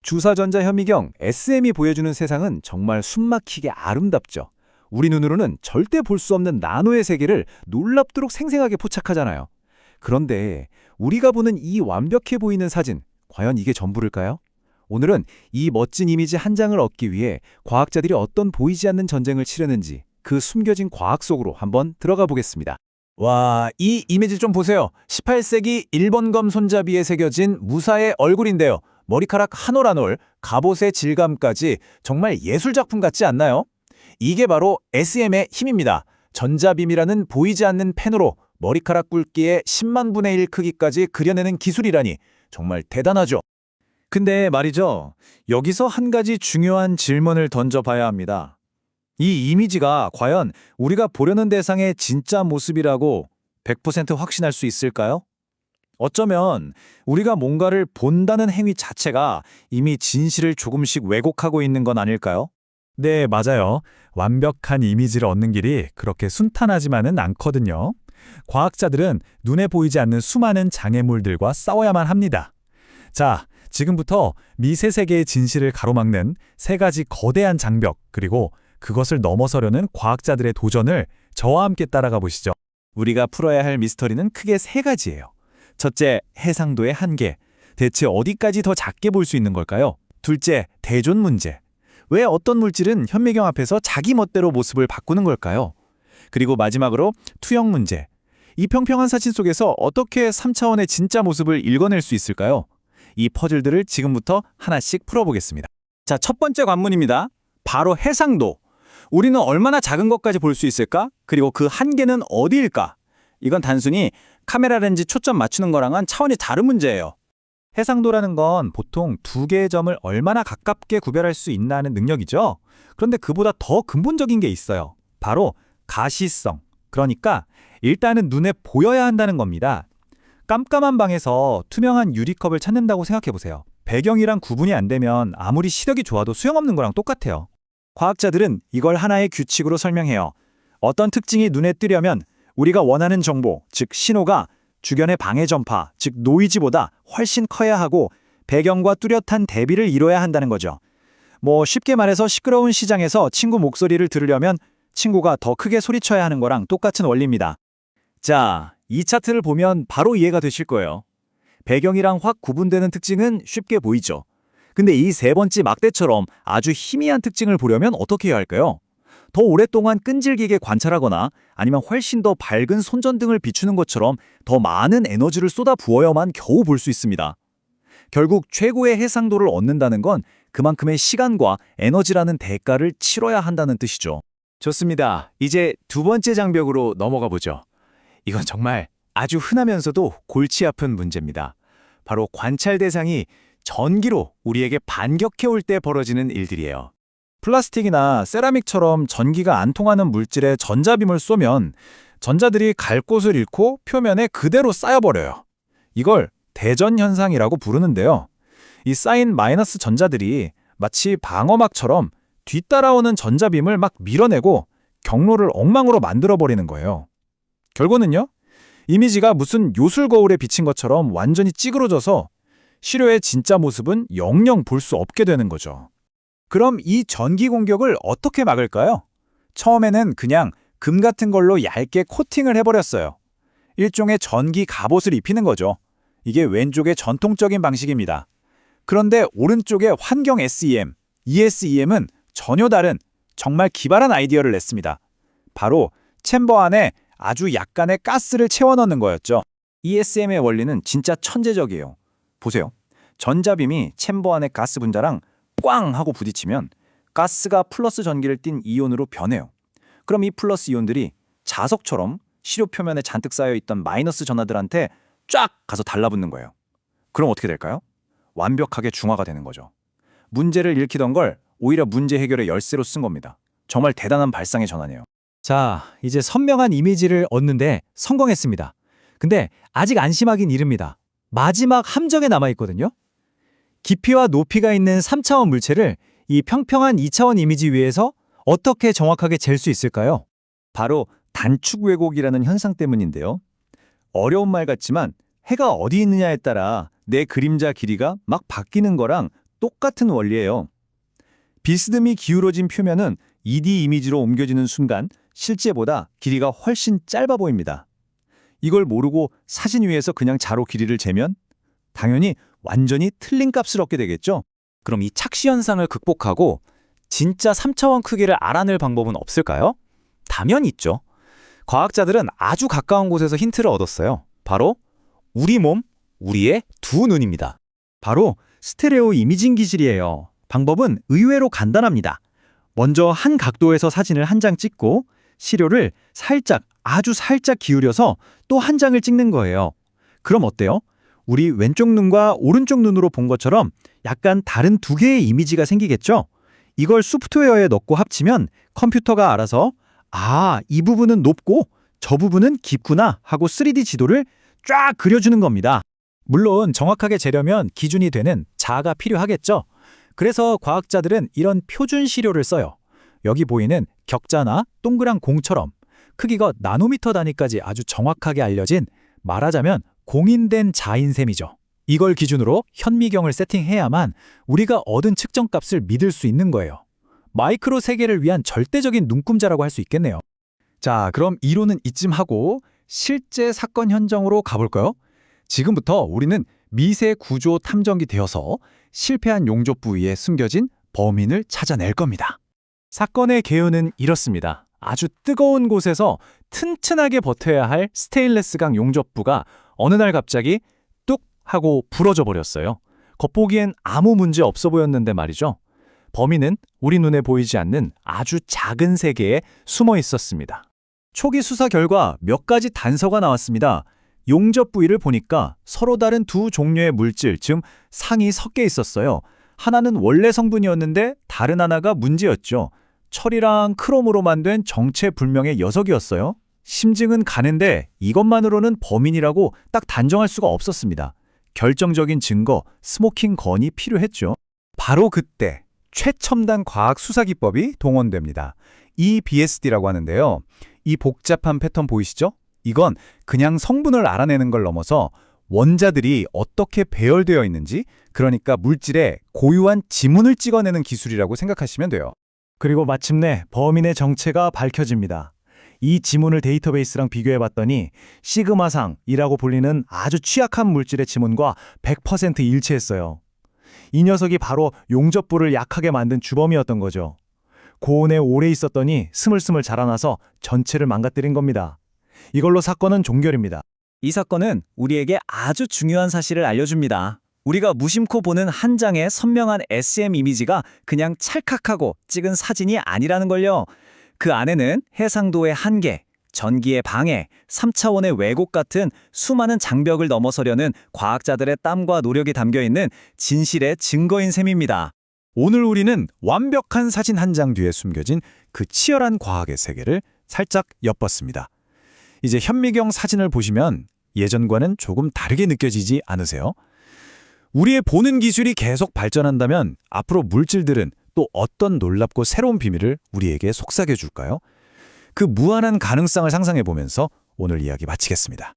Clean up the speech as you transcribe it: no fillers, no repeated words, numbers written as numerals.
주사전자 현미경 SM이 보여주는 세상은 정말 숨막히게 아름답죠. 우리 눈으로는 절대 볼 수 없는 나노의 세계를 놀랍도록 생생하게 포착하잖아요. 그런데 우리가 보는 이 완벽해 보이는 사진, 과연 이게 전부일까요? 오늘은 이 멋진 이미지 한 장을 얻기 위해 과학자들이 어떤 보이지 않는 전쟁을 치르는지 그 숨겨진 과학 속으로 한번 들어가 보겠습니다. 와, 이 이미지 좀 보세요. 18세기 일본검 손잡이에 새겨진 무사의 얼굴인데요. 머리카락 한 올 한 올, 갑옷의 질감까지 정말 예술작품 같지 않나요? 이게 바로 SM의 힘입니다. 전자빔이라는 보이지 않는 펜으로 머리카락 굵기의 10만 분의 1 크기까지 그려내는 기술이라니 정말 대단하죠. 근데 말이죠. 여기서 한 가지 중요한 질문을 던져봐야 합니다. 이 이미지가 과연 우리가 보려는 대상의 진짜 모습이라고 100% 확신할 수 있을까요? 어쩌면 우리가 뭔가를 본다는 행위 자체가 이미 진실을 조금씩 왜곡하고 있는 건 아닐까요? 네, 맞아요. 완벽한 이미지를 얻는 길이 그렇게 순탄하지만은 않거든요. 과학자들은 눈에 보이지 않는 수많은 장애물들과 싸워야만 합니다. 자, 지금부터 미세 세계의 진실을 가로막는 세 가지 거대한 장벽, 그리고 그것을 넘어서려는 과학자들의 도전을 저와 함께 따라가 보시죠. 우리가 풀어야 할 미스터리는 크게 세 가지예요. 첫째, 해상도의 한계. 대체 어디까지 더 작게 볼 수 있는 걸까요? 둘째, 대존 문제. 왜 어떤 물질은 현미경 앞에서 자기 멋대로 모습을 바꾸는 걸까요? 그리고 마지막으로 투영 문제. 이 평평한 사진 속에서 어떻게 3차원의 진짜 모습을 읽어낼 수 있을까요? 이 퍼즐들을 지금부터 하나씩 풀어보겠습니다. 자, 첫 번째 관문입니다. 바로 해상도. 우리는 얼마나 작은 것까지 볼 수 있을까? 그리고 그 한계는 어디일까? 이건 단순히 카메라 렌즈 초점 맞추는 거랑은 차원이 다른 문제예요. 해상도라는 건 보통 두 개의 점을 얼마나 가깝게 구별할 수 있나는 능력이죠. 그런데 그보다 더 근본적인 게 있어요. 바로 가시성. 그러니까 일단은 눈에 보여야 한다는 겁니다. 깜깜한 방에서 투명한 유리컵을 찾는다고 생각해 보세요. 배경이랑 구분이 안 되면 아무리 시력이 좋아도 소용없는 거랑 똑같아요. 과학자들은 이걸 하나의 규칙으로 설명해요. 어떤 특징이 눈에 띄려면 우리가 원하는 정보, 즉 신호가 주변의 방해 전파, 즉 노이즈보다 훨씬 커야 하고 배경과 뚜렷한 대비를 이뤄야 한다는 거죠. 쉽게 말해서 시끄러운 시장에서 친구 목소리를 들으려면 친구가 더 크게 소리쳐야 하는 거랑 똑같은 원리입니다. 자, 이 차트를 보면 바로 이해가 되실 거예요. 배경이랑 확 구분되는 특징은 쉽게 보이죠. 근데 이 세 번째 막대처럼 아주 희미한 특징을 보려면 어떻게 해야 할까요? 더 오랫동안 끈질기게 관찰하거나 아니면 훨씬 더 밝은 손전등을 비추는 것처럼 더 많은 에너지를 쏟아 부어야만 겨우 볼 수 있습니다. 결국 최고의 해상도를 얻는다는 건 그만큼의 시간과 에너지라는 대가를 치러야 한다는 뜻이죠. 좋습니다. 이제 두 번째 장벽으로 넘어가 보죠. 이건 정말 아주 흔하면서도 골치 아픈 문제입니다. 바로 관찰 대상이 전기로 우리에게 반격해 올 때 벌어지는 일들이에요. 플라스틱이나 세라믹처럼 전기가 안 통하는 물질에 전자빔을 쏘면 전자들이 갈 곳을 잃고 표면에 그대로 쌓여버려요. 이걸 대전 현상이라고 부르는데요. 이 쌓인 마이너스 전자들이 마치 방어막처럼 뒤따라오는 전자빔을 막 밀어내고 경로를 엉망으로 만들어버리는 거예요. 결과는요? 이미지가 무슨 요술 거울에 비친 것처럼 완전히 찌그러져서 시료의 진짜 모습은 영영 볼 수 없게 되는 거죠. 그럼 이 전기 공격을 어떻게 막을까요? 처음에는 그냥 금 같은 걸로 얇게 코팅을 해버렸어요. 일종의 전기 갑옷을 입히는 거죠. 이게 왼쪽의 전통적인 방식입니다. 그런데 오른쪽의 환경 SEM, ESEM은 전혀 다른 정말 기발한 아이디어를 냈습니다. 바로 챔버 안에 아주 약간의 가스를 채워 넣는 거였죠. ESM의 원리는 진짜 천재적이에요. 보세요. 전자빔이 챔버 안의 가스 분자랑 꽝 하고 부딪히면 가스가 플러스 전기를 띤 이온으로 변해요. 그럼 이 플러스 이온들이 자석처럼 시료 표면에 잔뜩 쌓여있던 마이너스 전하들한테 쫙 가서 달라붙는 거예요. 그럼 어떻게 될까요? 완벽하게 중화가 되는 거죠. 문제를 일으키던 걸 오히려 문제 해결의 열쇠로 쓴 겁니다. 정말 대단한 발상의 전환이에요. 자, 이제 선명한 이미지를 얻는데 성공했습니다. 근데 아직 안심하긴 이릅니다. 마지막 함정에 남아있거든요. 깊이와 높이가 있는 3차원 물체를 이 평평한 2차원 이미지 위에서 어떻게 정확하게 잴 수 있을까요? 바로 단축 왜곡이라는 현상 때문인데요. 어려운 말 같지만 해가 어디 있느냐에 따라 내 그림자 길이가 막 바뀌는 거랑 똑같은 원리예요. 비스듬히 기울어진 표면은 2D 이미지로 옮겨지는 순간 실제보다 길이가 훨씬 짧아 보입니다. 이걸 모르고 사진 위에서 그냥 자로 길이를 재면 당연히 완전히 틀린 값을 얻게 되겠죠. 그럼 이 착시 현상을 극복하고 진짜 3차원 크기를 알아낼 방법은 없을까요? 당연히 있죠. 과학자들은 아주 가까운 곳에서 힌트를 얻었어요. 바로 우리 몸, 우리의 두 눈입니다. 바로 스테레오 이미징 기술이에요. 방법은 의외로 간단합니다. 먼저 한 각도에서 사진을 한 장 찍고 시료를 살짝, 아주 살짝 기울여서 또 한 장을 찍는 거예요. 그럼 어때요? 우리 왼쪽 눈과 오른쪽 눈으로 본 것처럼 약간 다른 두 개의 이미지가 생기겠죠? 이걸 소프트웨어에 넣고 합치면 컴퓨터가 알아서 이 부분은 높고 저 부분은 깊구나 하고 3D 지도를 쫙 그려주는 겁니다. 물론 정확하게 재려면 기준이 되는 자가 필요하겠죠. 그래서 과학자들은 이런 표준 시료를 써요. 여기 보이는 격자나 동그란 공처럼 크기가 나노미터 단위까지 아주 정확하게 알려진, 말하자면 공인된 자인 셈이죠. 이걸 기준으로 현미경을 세팅해야만 우리가 얻은 측정값을 믿을 수 있는 거예요. 마이크로 세계를 위한 절대적인 눈금자라고 할 수 있겠네요. 자, 그럼 이론은 이쯤 하고 실제 사건 현장으로 가볼까요? 지금부터 우리는 미세 구조 탐정이 되어서 실패한 용접 부위에 숨겨진 범인을 찾아낼 겁니다. 사건의 개요는 이렇습니다. 아주 뜨거운 곳에서 튼튼하게 버텨야 할 스테인레스강 용접부가 어느 날 갑자기 뚝 하고 부러져 버렸어요. 겉보기엔 아무 문제 없어 보였는데 말이죠. 범인은 우리 눈에 보이지 않는 아주 작은 세계에 숨어 있었습니다. 초기 수사 결과 몇 가지 단서가 나왔습니다. 용접 부위를 보니까 서로 다른 두 종류의 물질, 즉 상이 섞여 있었어요. 하나는 원래 성분이었는데 다른 하나가 문제였죠. 철이랑 크롬으로 만든 정체불명의 녀석이었어요. 심증은 가는데 이것만으로는 범인이라고 딱 단정할 수가 없었습니다. 결정적인 증거, 스모킹 건이 필요했죠. 바로 그때 최첨단 과학 수사 기법이 동원됩니다. EBSD라고 하는데요. 이 복잡한 패턴 보이시죠? 이건 그냥 성분을 알아내는 걸 넘어서 원자들이 어떻게 배열되어 있는지, 그러니까 물질의 고유한 지문을 찍어내는 기술이라고 생각하시면 돼요. 그리고 마침내 범인의 정체가 밝혀집니다. 이 지문을 데이터베이스랑 비교해봤더니 시그마상이라고 불리는 아주 취약한 물질의 지문과 100% 일치했어요. 이 녀석이 바로 용접부를 약하게 만든 주범이었던 거죠. 고온에 오래 있었더니 스물스물 자라나서 전체를 망가뜨린 겁니다. 이걸로 사건은 종결입니다. 이 사건은 우리에게 아주 중요한 사실을 알려줍니다. 우리가 무심코 보는 한 장의 선명한 SM 이미지가 그냥 찰칵하고 찍은 사진이 아니라는 걸요. 그 안에는 해상도의 한계, 전기의 방해, 3차원의 왜곡 같은 수많은 장벽을 넘어서려는 과학자들의 땀과 노력이 담겨있는 진실의 증거인 셈입니다. 오늘 우리는 완벽한 사진 한 장 뒤에 숨겨진 그 치열한 과학의 세계를 살짝 엿봤습니다. 이제 현미경 사진을 보시면 예전과는 조금 다르게 느껴지지 않으세요? 우리의 보는 기술이 계속 발전한다면 앞으로 물질들은 또 어떤 놀랍고 새로운 비밀을 우리에게 속삭여 줄까요? 그 무한한 가능성을 상상해 보면서 오늘 이야기 마치겠습니다.